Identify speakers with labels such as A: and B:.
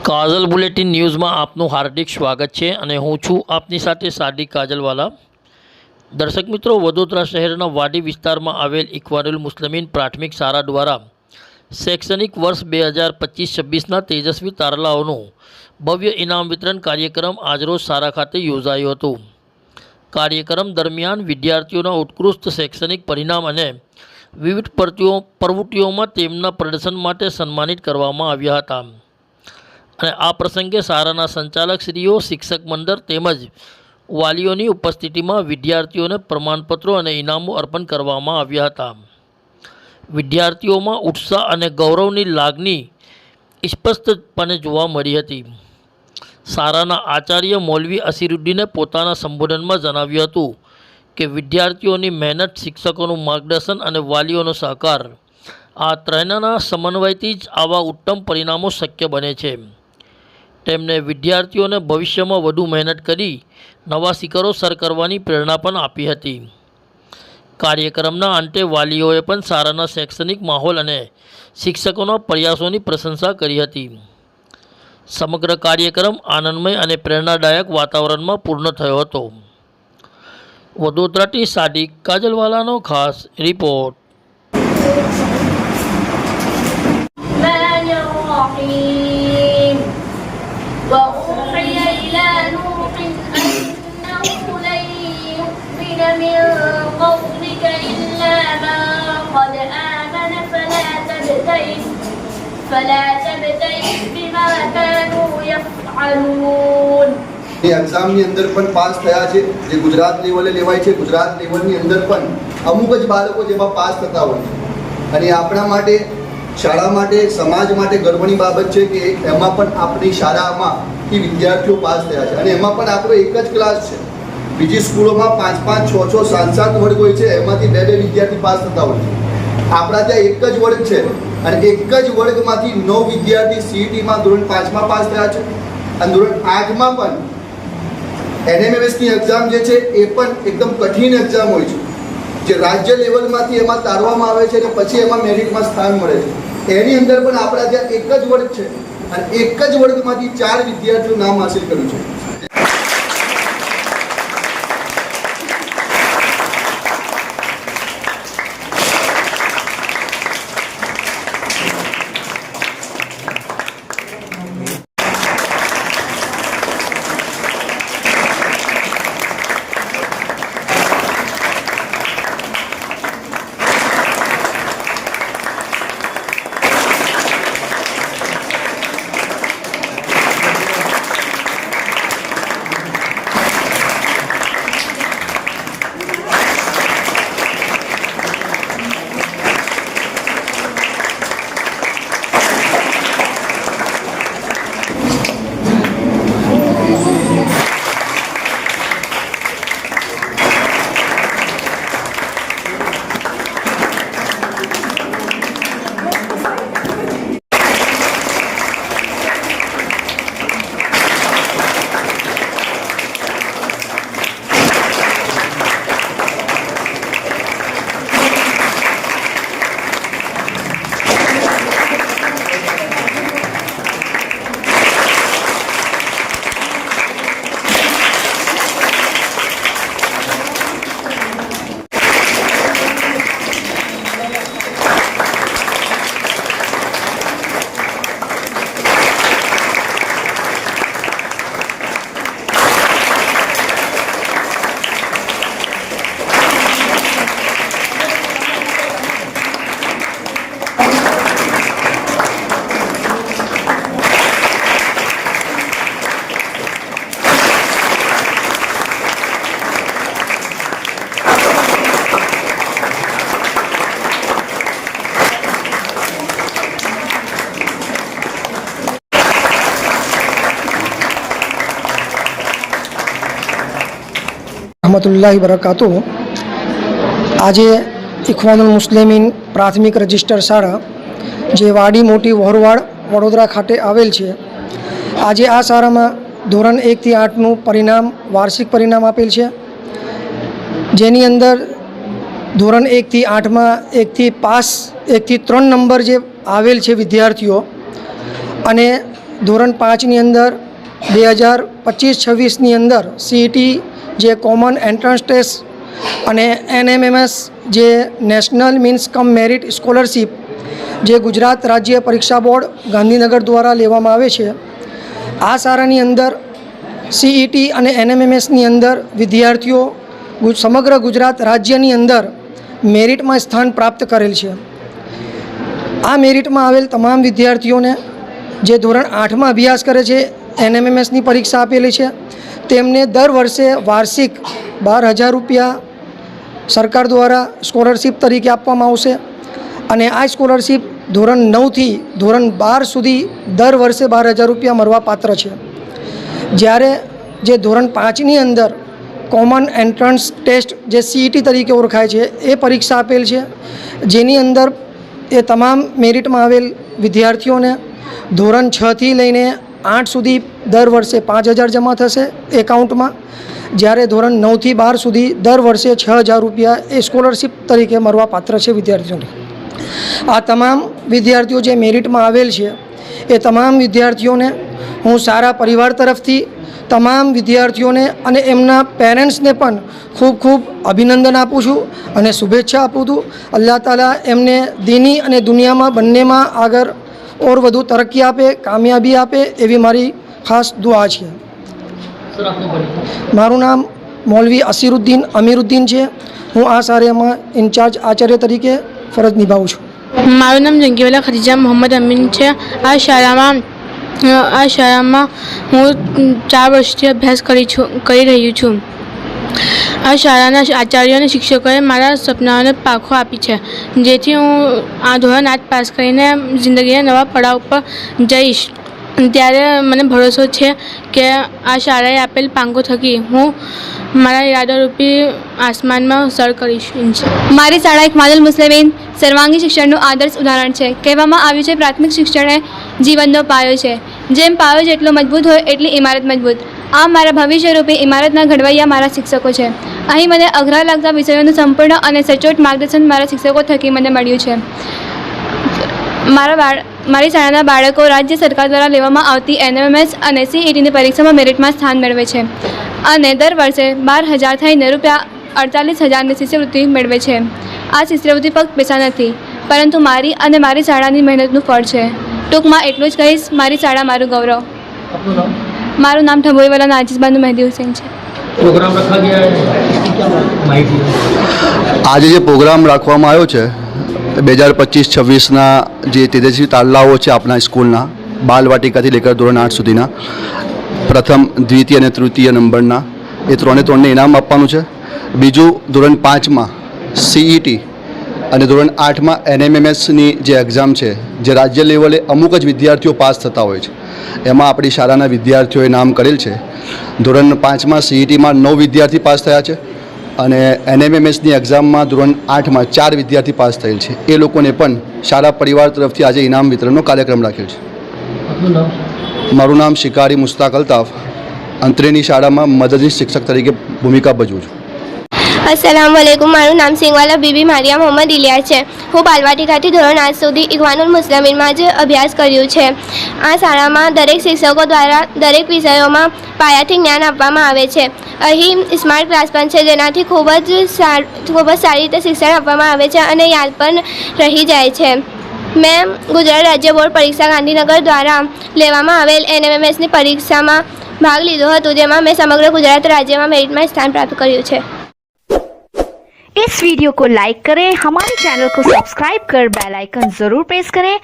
A: काजल bulletin news में आपनु हार्दिक स्वागत है और हूँ छूँ आपनी साथे सादिक काजलवाला। दर्शक मित्रों, वडोदरा शहरना वाडी विस्तार में आवेल इक्वानुल मुस्लिमीन प्राथमिक शाला द्वारा शैक्षणिक वर्ष 2025-26 तेजस्वी तारलाओनु भव्य इनाम वितरण कार्यक्रम आजरोज शाळा खाते योजायो हतो। कार्यक्रम दरमियान विद्यार्थीओना उत्कृष्ट शैक्षणिक परिणाम और विविध प्रवृत्तिओं में तेमना प्रदर्शन माटे सन्मानित करवामां आव्या हता। અને આ પ્રસંગે શાળાના સંચાલકશ્રીઓ, શિક્ષક મંડળ તેમજ વાલીઓની ઉપસ્થિતિમાં વિદ્યાર્થીઓને પ્રમાણપત્રો અને ઇનામો અર્પણ કરવામાં આવ્યા હતા। વિદ્યાર્થીઓમાં ઉત્સાહ અને ગૌરવની લાગણી સ્પષ્ટપણે જોવા મળી હતી। શાળાના આચાર્ય મૌલવી અસીરુદ્દીને પોતાના સંબોધનમાં જણાવ્યું હતું કે વિદ્યાર્થીઓની મહેનત, શિક્ષકોનું માર્ગદર્શન અને વાલીઓનો સહકાર આ ત્રણના સમન્વયથી જ આવા ઉત્તમ પરિણામો શક્ય બને છે। તેમણે વિદ્યાર્થીઓને ભવિષ્યમાં વધુ મહેનત કરી નવા શિખરો સર કરવાની પ્રેરણા પણ આપી હતી। કાર્યક્રમના અંતે વાલીઓએ પણ શાળાના શૈક્ષણિક માહોલ અને શિક્ષકોના પ્રયાસોની પ્રશંસા કરી હતી। સમગ્ર કાર્યક્રમ આનંદમય અને પ્રેરણાદાયક વાતાવરણમાં પૂર્ણ થયો હતો। વડોદરાથી સાદિક કાજલવાલાનો ખાસ રિપોર્ટ।
B: وأوحي إلى نوح أنه لن يؤمن من قومك إلا من قد آمن فلا تبتئس بما كانوا يفعلون।
C: એક્ઝામની અંદર પણ પાસ થયા છે, જે ગુજરાત લેવલે લેવાય છે। ગુજરાત લેવલની અંદર પણ અમુક જ બાળકો જેમાં પાસ થતા હોય છે અને આપણા માટે, શાળા માટે, સમાજ માટે ગર્વની બાબત છે કે એમાં પણ આપણી શાળામાંથી વિદ્યાર્થીઓ પાસ થયા છે અને એમાં પણ આપણો એક જ ક્લાસ છે। બીજી સ્કૂલોમાં 5-5, 6-6, 7-7 વર્ગ હોય છે, એમાંથી 2-2 વિદ્યાર્થી પાસ થતા હોય છે। આપણા ત્યાં એક જ વર્ગ છે અને એક જ વર્ગમાંથી 9 વિદ્યાર્થી સીઈટીમાં ધોરણ 5માં પાસ થયા છે અને ધોરણ 8માં પણ એનએમએમએસની એક્ઝામ જે છે એ પણ એકદમ કઠિન એક્ઝામ હોય છે, જે રાજ્ય લેવલમાંથી એમાં તારવામાં આવે છે અને પછી એમાં મેરિટમાં સ્થાન મળે છે। એની અંદર પણ આપણા ત્યાં એક જ વર્ગ છે અને એક જ વર્ગમાંથી 4 વિદ્યાર્થીઓ નામ હાંસિલ કર્યું છે।
D: रहमतुल्लाहि बरकातुहू। आज इख्वानुल मुस्लिमीन प्राथमिक रजिस्टर शाळा जे वाडी मोटी वहोरवाड़ वडोदरा खाते आवेल छे, आज आ शाळा में ધોરણ 1 થી 8નું પરિણામ વાર્ષિક પરિણામ આપેલ છે, જેની અંદર ધોરણ 1 થી 8માં 1 થી 3 નંબર જે આવેલ છે વિદ્યાર્થીઓ, અને ધોરણ 5ની અંદર 2025-26ની અંદર સીઈટી જે કોમન એન્ટ્રન્સ ટેસ્ટ અને NMMS જે નેશનલ મીન્સ કમ મેરિટ સ્કોલરશિપ જે ગુજરાત રાજ્ય પરીક્ષા બોર્ડ ગાંધીનગર દ્વારા લેવામાં આવે છે, આ શાળાની અંદર સીઈટી અને NMMSની અંદર વિદ્યાર્થીઓ સમગ્ર ગુજરાત રાજ્યની અંદર મેરિટમાં સ્થાન પ્રાપ્ત કરેલ છે. આ મેરિટમાં આવેલ તમામ વિદ્યાર્થીઓને જે ધોરણ 8માં અભ્યાસ કરે છે, NMMSની પરીક્ષા આપેલી છે, તેમને દર વર્ષે વાર્ષિક 12,000 રૂપિયા સરકાર દ્વારા સ્કોલરશિપ તરીકે આપવામાં આવશે અને આ સ્કોલરશિપ ધોરણ 9થી ધોરણ 12 સુધી દર વર્ષે 12,000 રૂપિયા મળવા પાત્ર છે. જ્યારે જે ધોરણ 5ની અંદર કોમન એન્ટ્રન્સ ટેસ્ટ જે સીઈટી તરીકે ઓળખાય છે એ પરીક્ષા આપેલ છે, જેની અંદર એ તમામ મેરિટમાં આવેલ વિદ્યાર્થીઓને ધોરણ 6થી લઈને 8 સુધી દર વર્ષે 5,000 જમા થશે એકાઉન્ટમાં, જ્યારે ધોરણ 9થી 12 સુધી દર વર્ષે 6,000 રૂપિયા એ સ્કોલરશિપ તરીકે મળવા પાત્ર છે વિદ્યાર્થીઓને. આ તમામ વિદ્યાર્થીઓ જે મેરિટમાં આવેલ છે એ તમામ વિદ્યાર્થીઓને હું સારા પરિવાર તરફથી તમામ વિદ્યાર્થીઓને અને એમના પેરેન્ટ્સને પણ ખૂબ ખૂબ અભિનંદન આપું છું અને શુભેચ્છા આપું છું. અલ્લાહ તાલા એમને દીની અને દુનિયામાં બંનેમાં આગળ ઓર વધુ તરક્કી આપે, કામયાબી આપે એવી મારી ખાસ દુઆ છે.
A: સર, આપનો પરિચય.
D: મારું નામ મૌલવી અસીરુદ્દીન અમીરુદ્દીન છે. હું આ શાળામાં ઇન્ચાર્જ આચાર્ય તરીકે ફરજ નિભાવું છું.
E: મારું નામ જંગીવાલા ખદીજા મોહમ્મદ અમીન છે. આ શાળામાં હું 4 વર્ષથી અભ્યાસ કરી રહી છું. આ શાળાના આચાર્ય અને શિક્ષકોએ મારા સપનાઓને પાંખો આપી છે, જેથી હું આ ધોરણ 8 પાસ કરીને જિંદગીના નવા પડાવ ઉપર જઈશ. ત્યારે મને ભરોસો છે કે આ શાળાએ આપેલ પાંખો થકી હું મારા ઈરાદારૂપી આસમાનમાં સર કરીશ.
F: મારી શાળા ઇકમાનુલ મુસ્લિમીન સર્વાંગી શિક્ષણનું આદર્શ ઉદાહરણ છે. કહેવામાં આવ્યું છે પ્રાથમિક શિક્ષણ એ જીવનનો પાયો છે. જેમ પાયો જેટલો મજબૂત હોય એટલી ઇમારત મજબૂત. આ મારા ભવિષ્યરૂપી ઇમારતના ઘડવૈયા મારા શિક્ષકો છે. અહીં મને અઘરા લાગતા વિષયોનું સંપૂર્ણ અને સચોટ માર્ગદર્શન મારા શિક્ષકો થકી મને મળ્યું છે. મારી શાળાના બાળકો રાજ્ય સરકાર દ્વારા લેવામાં આવતી NMMS અને CETની પરીક્ષામાં મેરિટમાં સ્થાન મેળવે છે અને દર વર્ષે 12,000 થઈને ₹48,000ની શિષ્યવૃત્તિ મેળવે છે. આ શિષ્યવૃત્તિ ફક્ત પૈસા નથી, પરંતુ મારી અને મારી શાળાની મહેનતનું ફળ છે. ટૂંકમાં એટલું જ કહીશ, મારી શાળા મારું ગૌરવ.
A: આપનું નામ?
F: મારું નામ ઠબોઈવાલા નાજીસબાનુ મહેદી હુસૈન છે.
A: પ્રોગ્રામ રખા ગયા है, इसकी क्या माहिती है?
C: આજે જે પ્રોગ્રામ રાખવામાં આવ્યો છે 2025-26ના જે તેજસ્વી તારલાઓ છે આપણા સ્કૂલના બાલવાટિકાથી લેકર ધોરણ 8 સુધીના પ્રથમ, દ્વિતીય અને તૃતીય નંબરના એ ત્રણને ઇનામ આપવાનું છે. બીજું, ધોરણ 5માં CET અને ધોરણ 8માં NMMSની જે એક્ઝામ છે, જે રાજ્ય લેવલે અમુક જ વિદ્યાર્થીઓ પાસ થતા હોય છે, એમાં આપણી શાળાના વિદ્યાર્થીઓએ નામ કરેલ છે. ધોરણ 5માં CETમાં 9 વિદ્યાર્થી પાસ થયા છે અને NMMSની એક્ઝામમાં ધોરણ 8માં 4 વિદ્યાર્થી પાસ થયેલ છે. એ લોકોને પણ શાળા પરિવાર તરફથી આજે ઇનામ વિતરણનો કાર્યક્રમ રાખેલ છે.
A: આપનું નામ?
C: મારું નામ શિકારી મુસ્તાક અલ્તાફ, અંતરેની શાળામાં મદદનીશ શિક્ષક તરીકે ભૂમિકા ભજવું છું.
G: अस्सलाम वालेकुम. મારું નામ સિંગવાલા બીબી મારિયા મોહમ્મદ ઇલિયાસ છે. હું બાલવાટિકાથી ધોરણ 8 સુધી ઇકવાનુલ મુસ્લિમીનમાં જ અભ્યાસ કર્યું છે. આ શાળામાં દરેક શિક્ષકો દ્વારા દરેક વિષયોમાં પાયાથી જ્ઞાન આપવામાં આવે છે. અહીં સ્માર્ટ ક્લાસ પણ છે, જેનાથી ખૂબ જ સારી રીતે શિક્ષણ આપવામાં આવે છે અને યાદ પણ રહી જાય છે. મેં ગુજરાત રાજ્ય બોર્ડ પરીક્ષા ગાંધીનગર દ્વારા લેવામાં આવેલ NMMSની પરીક્ષામાં ભાગ લીધો હતો, જેમાં મેં समग्र गुजरात राज्य में मेरिट में स्थान प्राप्त કર્યું છે.
H: इस वीडियो को लाइक करें, हमारे चैनल को सब्सक्राइब कर बेल आइकन जरूर प्रेस करें